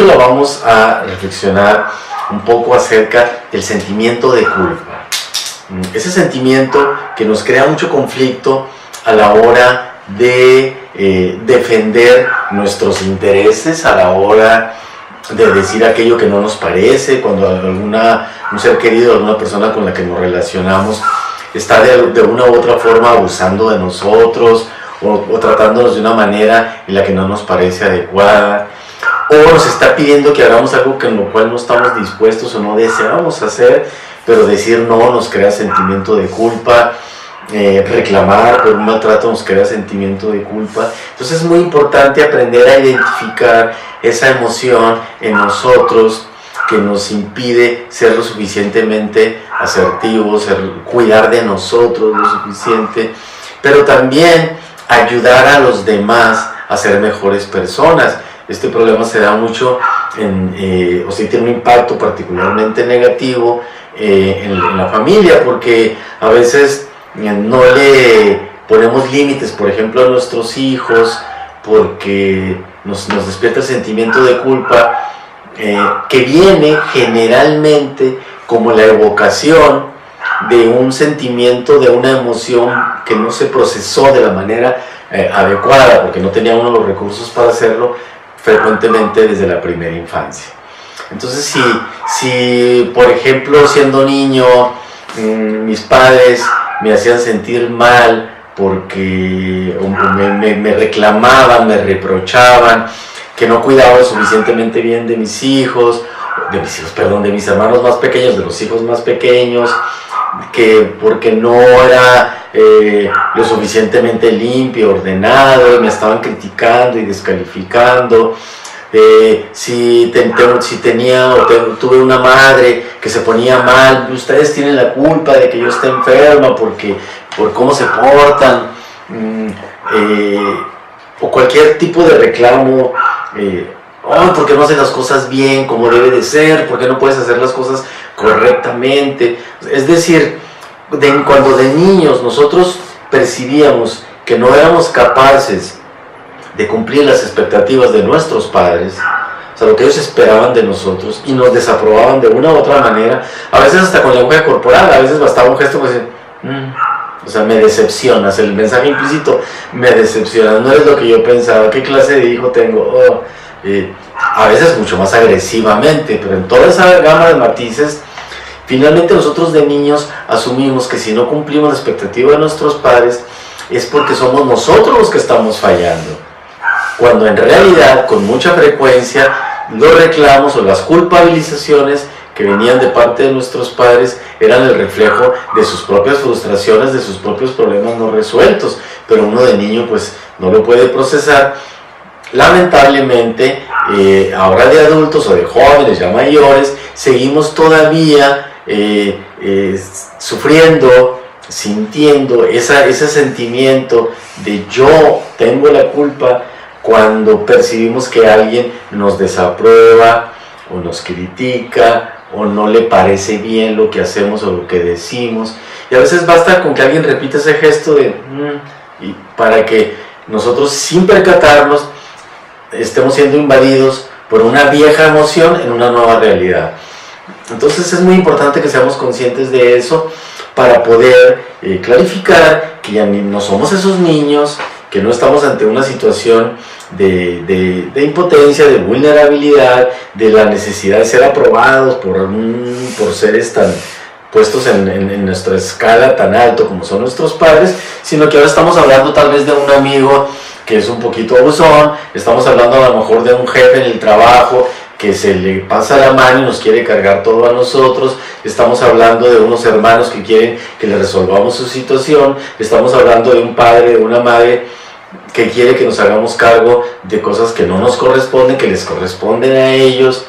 cápsula vamos a reflexionar un poco acerca del sentimiento de culpa. Ese sentimiento que nos crea mucho conflicto a la hora de defender nuestros intereses, a la hora de decir aquello que no nos parece, cuando un ser querido, alguna persona con la que nos relacionamos está de una u otra forma abusando de nosotros o tratándonos de una manera en la que no nos parece adecuada, o nos está pidiendo que hagamos algo en lo cual no estamos dispuestos o no deseamos hacer, pero decir no nos crea sentimiento de culpa. Reclamar por un maltrato nos crea sentimiento de culpa. Entonces es muy importante aprender a identificar esa emoción en nosotros que nos impide ser lo suficientemente asertivos, cuidar de nosotros lo suficiente, pero también ayudar a los demás a ser mejores personas. Este problema se da mucho tiene un impacto particularmente negativo en la familia, porque a veces no le ponemos límites, por ejemplo, a nuestros hijos, porque nos despierta el sentimiento de culpa que viene generalmente como la evocación de un sentimiento, de una emoción que no se procesó de la manera adecuada, porque no tenía uno los recursos para hacerlo frecuentemente desde la primera infancia. Entonces, si por ejemplo, siendo niño, mis padres me hacían sentir mal porque me reclamaban, me reprochaban que no cuidaba suficientemente bien de mis hermanos más pequeños, de los hijos más pequeños, que porque no era lo suficientemente limpio, ordenado, y me estaban criticando y descalificando. Si tuve una madre que se ponía mal, ustedes tienen la culpa de que yo esté enferma por cómo se portan, o cualquier tipo de reclamo, ¿por qué no haces las cosas bien como debe de ser? ¿Por qué no puedes hacer las cosas correctamente? Es decir, cuando de niños nosotros percibíamos que no éramos capaces de cumplir las expectativas de nuestros padres, o sea, lo que ellos esperaban de nosotros, y nos desaprobaban de una u otra manera, a veces hasta con lenguaje corporal, a veces bastaba un gesto que decía, o sea, me decepcionas, el mensaje implícito, me decepcionas, no eres lo que yo pensaba, ¿qué clase de hijo tengo? A veces mucho más agresivamente, pero en toda esa gama de matices, finalmente nosotros de niños asumimos que si no cumplimos la expectativa de nuestros padres, es porque somos nosotros los que estamos fallando, cuando en realidad, con mucha frecuencia, los reclamos o las culpabilizaciones que venían de parte de nuestros padres eran el reflejo de sus propias frustraciones, de sus propios problemas no resueltos, pero uno de niño pues no lo puede procesar. Lamentablemente, ahora de adultos o de jóvenes ya mayores, seguimos todavía sufriendo, sintiendo ese sentimiento de yo tengo la culpa, cuando percibimos que alguien nos desaprueba o nos critica o no le parece bien lo que hacemos o lo que decimos, y a veces basta con que alguien repita ese gesto y para que nosotros, sin percatarnos, estemos siendo invadidos por una vieja emoción en una nueva realidad. Entonces es muy importante que seamos conscientes de eso para poder clarificar que ya no somos esos niños, que no estamos ante una situación de impotencia, de vulnerabilidad, de la necesidad de ser aprobados por seres tan puestos en nuestra escala tan alto como son nuestros padres, sino que ahora estamos hablando tal vez de un amigo que es un poquito abusón, estamos hablando a lo mejor de un jefe en el trabajo que se le pasa la mano y nos quiere cargar todo a nosotros, estamos hablando de unos hermanos que quieren que le resolvamos su situación, estamos hablando de un padre, de una madre que quiere que nos hagamos cargo de cosas que no nos corresponden, que les corresponden a ellos.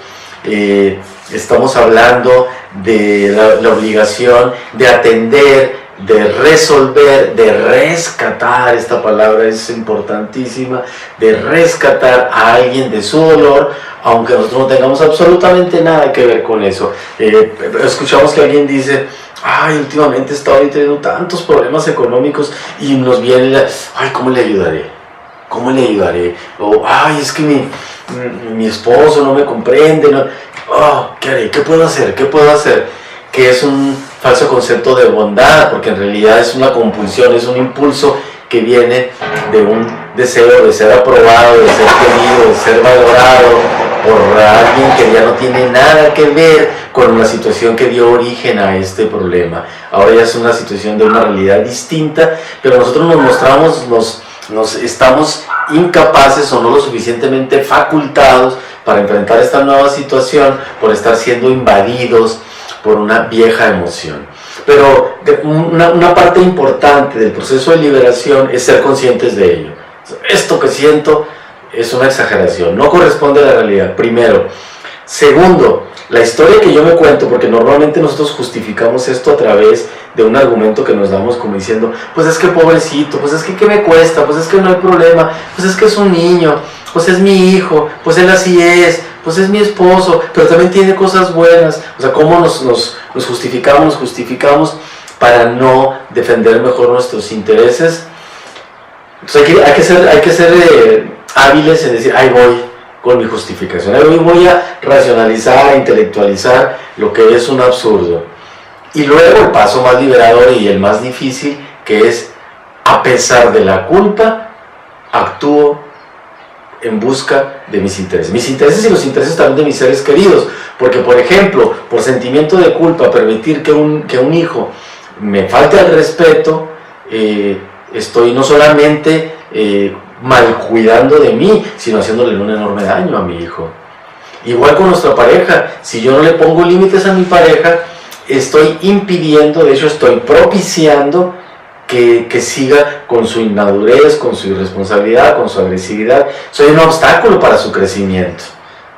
Estamos hablando de la obligación de atender, de resolver, de rescatar, esta palabra es importantísima, de rescatar a alguien de su dolor, aunque nosotros no tengamos absolutamente nada que ver con eso. Escuchamos que alguien dice, ay, últimamente he estado teniendo tantos problemas económicos, y nos viene ay, ¿cómo le ayudaré? ¿Cómo le ayudaré? O, ay, es que mi esposo no me comprende, no, ¿qué haré? ¿Qué puedo hacer? ¿Qué puedo hacer? Que es un falso concepto de bondad, porque en realidad es una compulsión, es un impulso que viene de un deseo de ser aprobado, de ser querido, de ser valorado por alguien que ya no tiene nada que ver con la situación que dio origen a este problema. Ahora ya es una situación de una realidad distinta, pero nosotros nos mostramos, nos estamos incapaces o no lo suficientemente facultados para enfrentar esta nueva situación por estar siendo invadidos por una vieja emoción. Pero una parte importante del proceso de liberación es ser conscientes de ello. Esto que siento es una exageración, no corresponde a la realidad, primero. Segundo, la historia que yo me cuento, porque normalmente nosotros justificamos esto a través de un argumento que nos damos como diciendo, pues es que pobrecito, pues es que ¿qué me cuesta? Pues es que no hay problema, pues es que es un niño, pues es mi hijo, pues él así es, pues es mi esposo, pero también tiene cosas buenas. O sea, ¿cómo nos justificamos para no defender mejor nuestros intereses? Entonces hay que ser hábiles en decir, ahí voy con mi justificación, ahí voy a racionalizar, a intelectualizar lo que es un absurdo. Y luego el paso más liberador y el más difícil, que es, a pesar de la culpa, actúo en busca de mis intereses y los intereses también de mis seres queridos, porque por ejemplo, por sentimiento de culpa, permitir que un hijo me falte al respeto, estoy no solamente mal cuidando de mí, sino haciéndole un enorme daño a mi hijo. Igual con nuestra pareja, si yo no le pongo límites a mi pareja, estoy impidiendo, de hecho estoy propiciando que siga con su inmadurez, con su irresponsabilidad, con su agresividad. Soy un obstáculo para su crecimiento.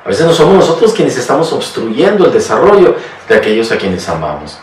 A veces no somos nosotros quienes estamos obstruyendo el desarrollo de aquellos a quienes amamos.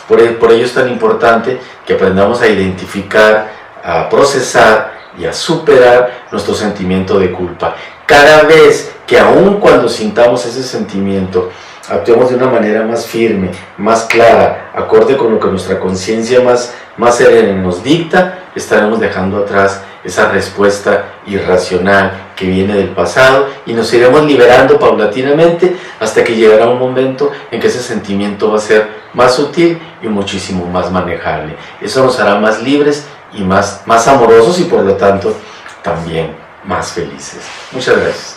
Por ello es tan importante que aprendamos a identificar, a procesar y a superar nuestro sentimiento de culpa. Cada vez que aun cuando sintamos ese sentimiento, actuemos de una manera más firme, más clara, acorde con lo que nuestra conciencia más serena nos dicta, estaremos dejando atrás esa respuesta irracional que viene del pasado y nos iremos liberando paulatinamente hasta que llegará un momento en que ese sentimiento va a ser más sutil y muchísimo más manejable. Eso nos hará más libres y más amorosos y por lo tanto también más felices. Muchas gracias.